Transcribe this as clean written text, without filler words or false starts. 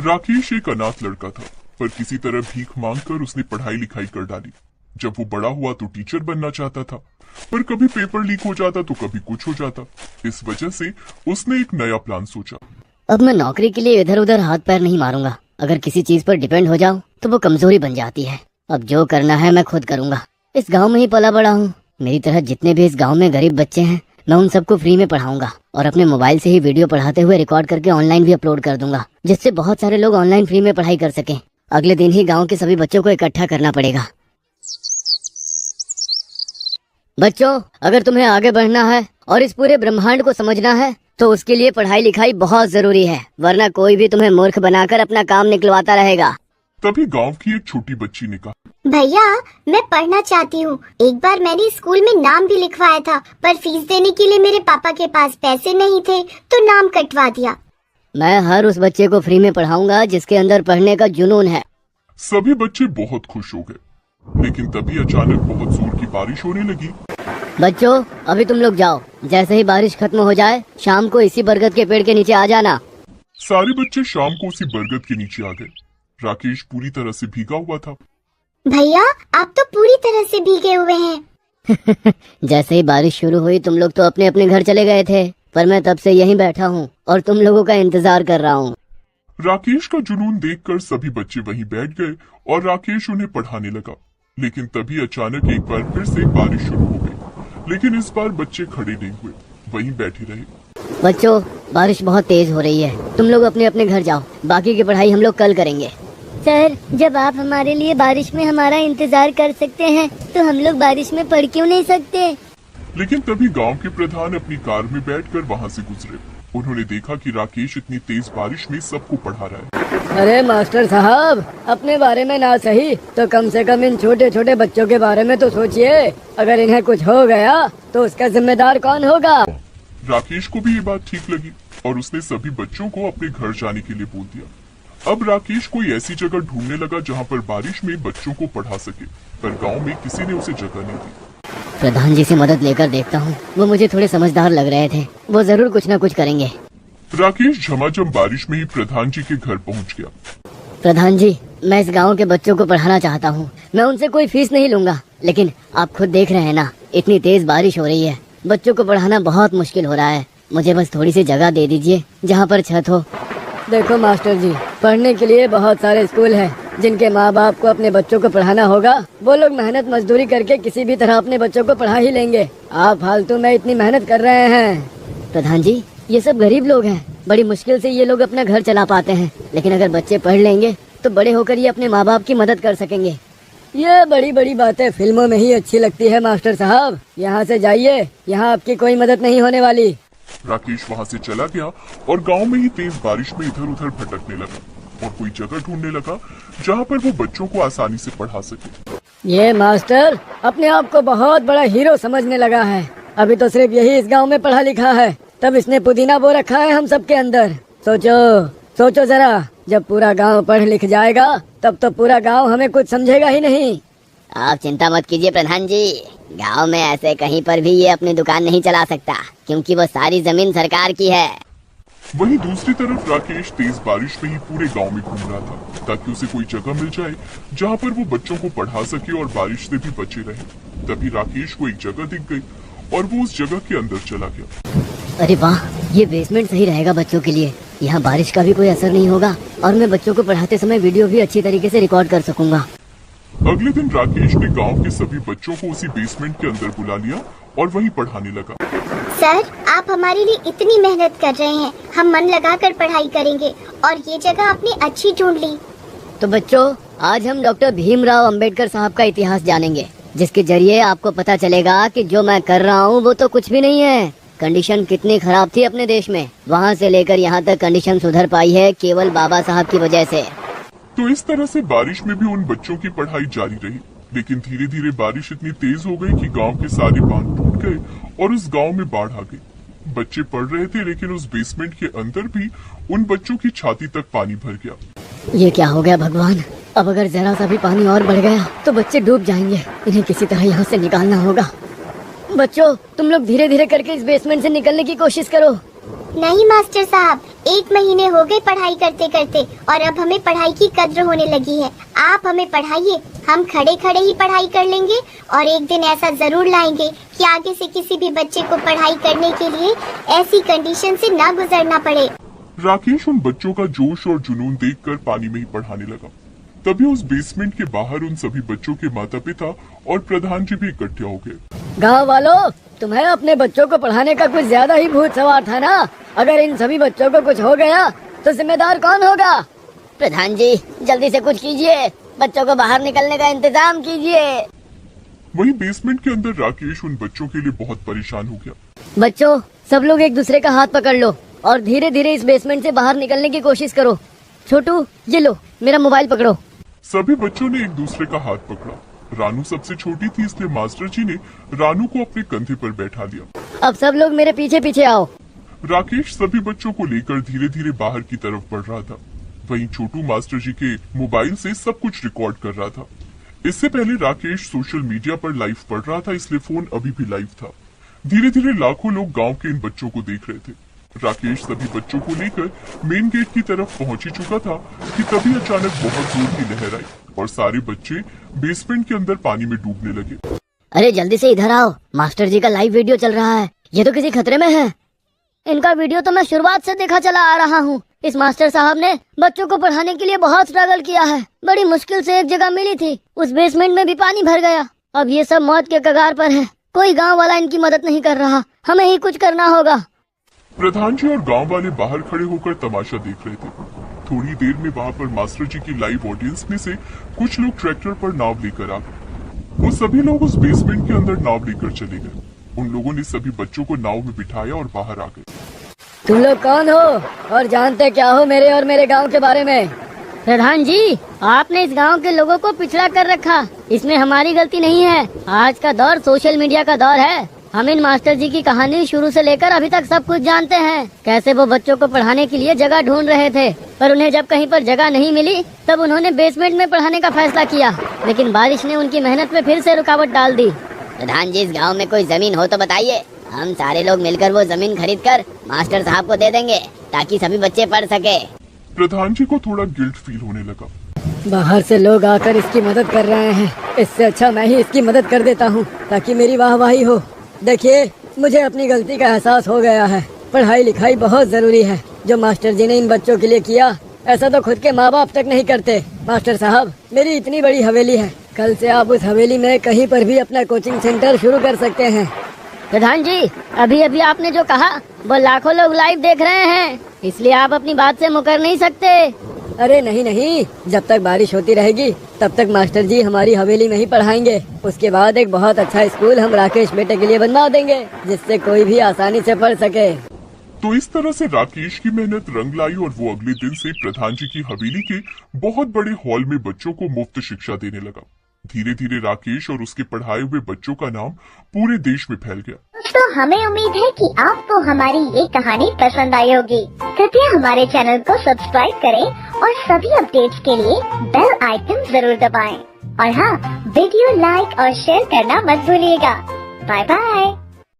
राकेश एक अनाथ लड़का था, पर किसी तरह भीख मांगकर उसने पढ़ाई लिखाई कर डाली। जब वो बड़ा हुआ तो टीचर बनना चाहता था, पर कभी पेपर लीक हो जाता तो कभी कुछ हो जाता। इस वजह से उसने एक नया प्लान सोचा। अब मैं नौकरी के लिए इधर उधर हाथ पैर नहीं मारूंगा। अगर किसी चीज पर डिपेंड हो जाऊं तो वो कमजोरी बन जाती है। अब जो करना है मैं खुद करूंगा। इस गांव में ही पला बड़ा हूँ। मेरी तरह जितने भी इस गांव में गरीब बच्चे हैं, मैं उन सबको फ्री में पढ़ाऊंगा और अपने मोबाइल से ही वीडियो पढ़ाते हुए रिकॉर्ड करके ऑनलाइन भी अपलोड कर दूंगा, जिससे बहुत सारे लोग ऑनलाइन फ्री में पढ़ाई कर सकें। अगले दिन ही गांव के सभी बच्चों को इकट्ठा करना पड़ेगा। बच्चों, अगर तुम्हें आगे बढ़ना है और इस पूरे ब्रह्मांड को समझना है तो उसके लिए पढ़ाई लिखाई बहुत जरूरी है, वरना कोई भी तुम्हें मूर्ख बनाकर अपना काम निकलवाता रहेगा। तभी गांव की एक छोटी बच्ची ने कहा, भैया मैं पढ़ना चाहती हूँ। एक बार मैंने स्कूल में नाम भी लिखवाया था, पर फीस देने के लिए मेरे पापा के पास पैसे नहीं थे तो नाम कटवा दिया। मैं हर उस बच्चे को फ्री में पढ़ाऊंगा जिसके अंदर पढ़ने का जुनून है। सभी बच्चे बहुत खुश हो गए, लेकिन तभी अचानक बहुत जोर की बारिश होने लगी। बच्चों, अभी तुम लोग जाओ। जैसे ही बारिश खत्म हो जाए शाम को इसी बरगद के पेड़ के नीचे आ जाना। सारे बच्चे शाम को उसी बरगद के नीचे आ गए। राकेश पूरी तरह से भीगा हुआ था। भैया आप तो पूरी तरह से भीगे हुए हैं। जैसे ही बारिश शुरू हुई तुम लोग तो अपने अपने घर चले गए थे, पर मैं तब से यहीं बैठा हूँ और तुम लोगों का इंतजार कर रहा हूँ। राकेश का जुनून देखकर सभी बच्चे वहीं बैठ गए और राकेश उन्हें पढ़ाने लगा। लेकिन तभी अचानक एक बार फिर से बारिश शुरू हो गई, लेकिन इस बार बच्चे खड़े नहीं हुए, वहीं बैठे रहे। बच्चों, बारिश बहुत तेज हो रही है, तुम लोग अपने अपने घर जाओ। बाकी की पढ़ाई हम लोग कल करेंगे। सर, जब आप हमारे लिए बारिश में हमारा इंतजार कर सकते हैं तो हम लोग बारिश में पढ़ क्यों नहीं सकते? लेकिन तभी गांव के प्रधान अपनी कार में बैठकर वहां से गुजरे। उन्होंने देखा कि राकेश इतनी तेज बारिश में सबको पढ़ा रहा है। अरे मास्टर साहब, अपने बारे में ना सही तो कम से कम इन छोटे छोटे बच्चों के बारे में तो सोचिए। अगर इन्हें कुछ हो गया तो उसका जिम्मेदार कौन होगा? राकेश को भी ये बात ठीक लगी और उसने सभी बच्चों को अपने घर जाने के लिए बोल दिया। अब राकेश कोई ऐसी जगह ढूंढने लगा जहाँ पर बारिश में बच्चों को पढ़ा सके, पर गांव में किसी ने उसे जगह नहीं दी। प्रधान जी से मदद लेकर देखता हूँ। वो मुझे थोड़े समझदार लग रहे थे, वो जरूर कुछ न कुछ करेंगे। राकेश झमाझम बारिश में ही प्रधान जी के घर पहुँच गया। प्रधान जी, मैं इस गांव के बच्चों को पढ़ाना चाहता हूँ। मैं उनसे कोई फीस नहीं लूंगा, लेकिन आप खुद देख रहे हैं ना, इतनी तेज बारिश हो रही है, बच्चों को पढ़ाना बहुत मुश्किल हो रहा है। मुझे बस थोड़ी सी जगह दे दीजिए जहाँ पर छत हो। देखो मास्टर जी, पढ़ने के लिए बहुत सारे स्कूल हैं जिनके माँ बाप को अपने बच्चों को पढ़ाना होगा। वो लोग मेहनत मजदूरी करके किसी भी तरह अपने बच्चों को पढ़ा ही लेंगे। आप फालतू में इतनी मेहनत कर रहे हैं। प्रधान जी, ये सब गरीब लोग हैं, बड़ी मुश्किल से ये लोग अपना घर चला पाते हैं, लेकिन अगर बच्चे पढ़ लेंगे तो बड़े होकर ये अपने माँ बाप की मदद कर सकेंगे। ये बड़ी बड़ी बातें फिल्मों में ही अच्छी लगती है मास्टर साहब। यहाँ से जाइए, यहाँ आपकी कोई मदद नहीं होने वाली। राकेश वहाँ से चला गया और गांव में ही तेज बारिश में इधर उधर भटकने लगा और कोई जगह ढूंढने लगा जहाँ पर वो बच्चों को आसानी से पढ़ा सके। ये मास्टर अपने आप को बहुत बड़ा हीरो समझने लगा है। अभी तो सिर्फ यही इस गांव में पढ़ा लिखा है, तब इसने पुदीना बो रखा है हम सबके अंदर। सोचो जरा, जब पूरा गांव पढ़ लिख जाएगा तब तो पूरा गांव हमें कुछ समझेगा ही नहीं। आप चिंता मत कीजिए प्रधान जी, गांव में ऐसे कहीं पर भी ये अपनी दुकान नहीं चला सकता, क्योंकि वो सारी जमीन सरकार की है। वहीं दूसरी तरफ राकेश तेज बारिश में ही पूरे गांव में घूम रहा था, ताकि उसे कोई जगह मिल जाए जहां पर वो बच्चों को पढ़ा सके और बारिश से भी बचे रहे। तभी राकेश को एक जगह दिख गई और वो उस जगह के अंदर चला गया। अरे वाह, ये बेसमेंट सही रहेगा बच्चों के लिए। यहाँ बारिश का भी कोई असर नहीं होगा और मैं बच्चों को पढ़ाते समय वीडियो भी अच्छी तरीके से रिकॉर्ड कर सकूंगा। अगले दिन राकेश ने गांव के सभी बच्चों को उसी बेसमेंट के अंदर बुला लिया और वहीं पढ़ाने लगा। सर, आप हमारे लिए इतनी मेहनत कर रहे हैं, हम मन लगाकर पढ़ाई करेंगे और ये जगह आपने अच्छी ढूंढ ली। तो बच्चों, आज हम डॉक्टर भीमराव अंबेडकर साहब का इतिहास जानेंगे, जिसके जरिए आपको पता चलेगा कि जो मैं कर रहा हूँ वो तो कुछ भी नहीं है। कंडीशन कितनी खराब थी अपने देश में, वहाँ से लेकर यहाँ तक कंडीशन सुधर पाई है केवल बाबा साहब की वजह से। तो इस तरह से बारिश में भी उन बच्चों की पढ़ाई जारी रही, लेकिन धीरे धीरे बारिश इतनी तेज हो गई कि गांव के सारे बांध टूट गए और उस गांव में बाढ़ आ गई। बच्चे पढ़ रहे थे, लेकिन उस बेसमेंट के अंदर भी उन बच्चों की छाती तक पानी भर गया। ये क्या हो गया भगवान, अब अगर जरा सा भी पानी और बढ़ गया तो बच्चे डूब जाएंगे। इन्हें किसी तरह यहाँ से निकालना होगा। बच्चों, तुम लोग धीरे धीरे करके इस बेसमेंट से निकलने की कोशिश करो। नहीं मास्टर साहब, 1 महीने हो गए पढ़ाई करते करते और अब हमें पढ़ाई की कद्र होने लगी है। आप हमें पढ़ाइए, हम खड़े खड़े ही पढ़ाई कर लेंगे और एक दिन ऐसा जरूर लाएंगे कि आगे से किसी भी बच्चे को पढ़ाई करने के लिए ऐसी कंडीशन से ना गुजरना पड़े। राकेश उन बच्चों का जोश और जुनून देखकर पानी में ही पढ़ाने लगा। तभी उस बेसमेंट के बाहर उन सभी बच्चों के माता पिता और प्रधान जी भी इकट्ठे हो गए। गाँव वालों, तुम्हें अपने बच्चों को पढ़ाने का कुछ ज्यादा ही भूत सवार था ना। अगर इन सभी बच्चों को कुछ हो गया तो जिम्मेदार कौन होगा? प्रधान जी, जल्दी से कुछ कीजिए, बच्चों को बाहर निकलने का इंतजाम कीजिए। वहीं बेसमेंट के अंदर राकेश उन बच्चों के लिए बहुत परेशान हो गया। बच्चों, सब लोग एक दूसरे का हाथ पकड़ लो और धीरे धीरे इस बेसमेंट से बाहर निकलने की कोशिश करो। छोटू, ये लो, मेरा मोबाइल पकड़ो। सभी बच्चों ने एक दूसरे का हाथ पकड़ा। रानू सबसे छोटी थी, इसलिए मास्टर जी ने रानू को अपने कंधे पर बैठा दिया। अब सब लोग मेरे पीछे पीछे आओ। राकेश सभी बच्चों को लेकर धीरे धीरे बाहर की तरफ बढ़ रहा था। वहीं छोटू मास्टर जी के मोबाइल से सब कुछ रिकॉर्ड कर रहा था। इससे पहले राकेश सोशल मीडिया पर लाइव पढ़ रहा था, इसलिए फोन अभी भी लाइव था। धीरे धीरे लाखों लोग गांव के इन बच्चों को देख रहे थे। राकेश सभी बच्चों को लेकर मेन गेट की तरफ पहुंच ही चुका था कि तभी अचानक बहुत जोर की लहर आई और सारे बच्चे बेसमेंट के अंदर पानी में डूबने लगे। अरे जल्दी से इधर आओ, मास्टर जी का लाइव वीडियो चल रहा है। ये तो किसी खतरे में है। इनका वीडियो तो मैं शुरुआत से देखा चला आ रहा हूँ। इस मास्टर साहब ने बच्चों को पढ़ाने के लिए बहुत स्ट्रगल किया है। बड़ी मुश्किल से एक जगह मिली थी, उस बेसमेंट में भी पानी भर गया। अब ये सब मौत के कगार पर है। कोई गांव वाला इनकी मदद नहीं कर रहा, हमें ही कुछ करना होगा। प्रधान जी और गांव वाले बाहर खड़े होकर तमाशा देख रहे थे। थोड़ी देर में वहां पर मास्टर जी की लाइव ऑडियंस में से कुछ लोग ट्रैक्टर पर नाव लेकर आ गए। वो सभी लोग उस बेसमेंट के अंदर नाव लेकर चले गए। उन लोगों ने सभी बच्चों को नाव में बिठाया और बाहर आ गए। तुम लोग कौन हो और जानते क्या हो मेरे और मेरे गांव के बारे में? प्रधान जी, आपने इस गांव के लोगों को पिछड़ा कर रखा, इसमें हमारी गलती नहीं है। आज का दौर सोशल मीडिया का दौर है। हम इन मास्टर जी की कहानी शुरू से लेकर अभी तक सब कुछ जानते हैं। कैसे वो बच्चों को पढ़ाने के लिए जगह ढूंढ रहे थे, पर उन्हें जब कहीं पर जगह नहीं मिली तब उन्होंने बेसमेंट में पढ़ाने का फैसला किया। लेकिन बारिश ने उनकी मेहनत में फिर से रुकावट डाल दी। प्रधान जी, इस गाँव में कोई जमीन हो तो बताइए, हम सारे लोग मिलकर वो जमीन खरीद कर मास्टर साहब को दे देंगे ताकि सभी बच्चे पढ़ सके। प्रधान जी को थोड़ा गिल्ट फील होने लगा। बाहर से लोग आकर इसकी मदद कर रहे हैं, इससे अच्छा मैं ही इसकी मदद कर देता हूँ ताकि मेरी वाहवाही हो। देखिए, मुझे अपनी गलती का एहसास हो गया है। पढ़ाई लिखाई बहुत जरूरी है। जो मास्टर जी ने इन बच्चों के लिए किया, ऐसा तो खुद के माँ बाप तक नहीं करते। मास्टर साहब, मेरी इतनी बड़ी हवेली है, कल से आप उस हवेली में कहीं पर भी अपना कोचिंग सेंटर शुरू कर सकते हैं। प्रधान जी, अभी अभी आपने जो कहा वो लाखों लोग लाइव देख रहे हैं, इसलिए आप अपनी बात से मुकर नहीं सकते। अरे नहीं नहीं, जब तक बारिश होती रहेगी तब तक मास्टर जी हमारी हवेली में ही पढ़ाएंगे। उसके बाद एक बहुत अच्छा स्कूल हम राकेश बेटे के लिए बनवा देंगे, जिससे कोई भी आसानी से पढ़ सके। तो इस तरह से राकेश की मेहनत रंग लाई और वो अगले दिन से प्रधान जी की हवेली के बहुत बड़े हॉल में बच्चों को मुफ्त शिक्षा देने लगा। धीरे धीरे राकेश और उसके पढ़ाए हुए बच्चों का नाम पूरे देश में फैल गया। दोस्तों, हमें उम्मीद है कि आपको हमारी ये कहानी पसंद आई होगी। कृपया हमारे चैनल को सब्सक्राइब करें और सभी अपडेट्स के लिए बेल आइकन जरूर दबाएं। और हाँ, वीडियो लाइक और शेयर करना मत भूलिएगा। Bye bye.